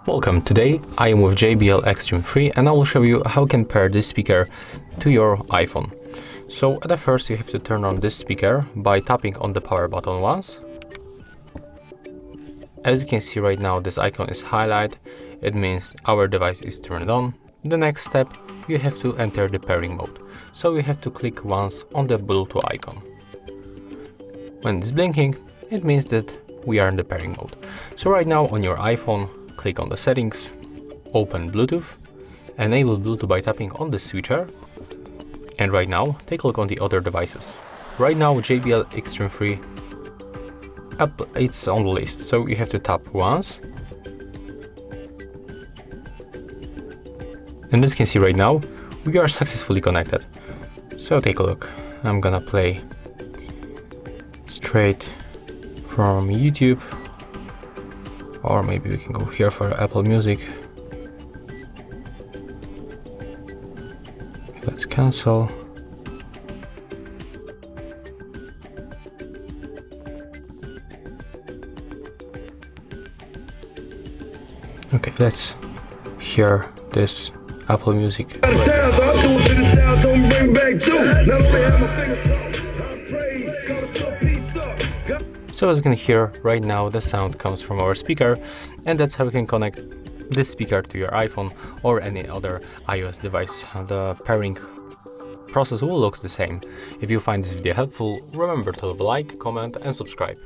Welcome, today I am with JBL XTREME 3 and I will show you how you can pair this speaker to your iPhone. So at the first you have to turn on this speaker by tapping on the power button once. As you can see right now, this icon is highlighted, it means our device is turned on. The next step, you have to enter the pairing mode. So you have to click once on the Bluetooth icon. When it's blinking, it means that we are in the pairing mode. So right now on your iPhone, click on the settings, open Bluetooth, enable Bluetooth by tapping on the switcher, and right now take a look on the other devices. Right now JBL XTREME 3 it's on the list, so you have to tap once. And as you can see right now, we are successfully connected. So take a look. I'm gonna play straight from YouTube. Or maybe we can go here for Apple Music. Let's cancel. Okay, let's hear this Apple Music. So as you can hear right now, the sound comes from our speaker, and that's how you can connect this speaker to your iPhone or any other iOS device. The pairing process will look the same. If you find this video helpful, remember to leave a like, comment and subscribe.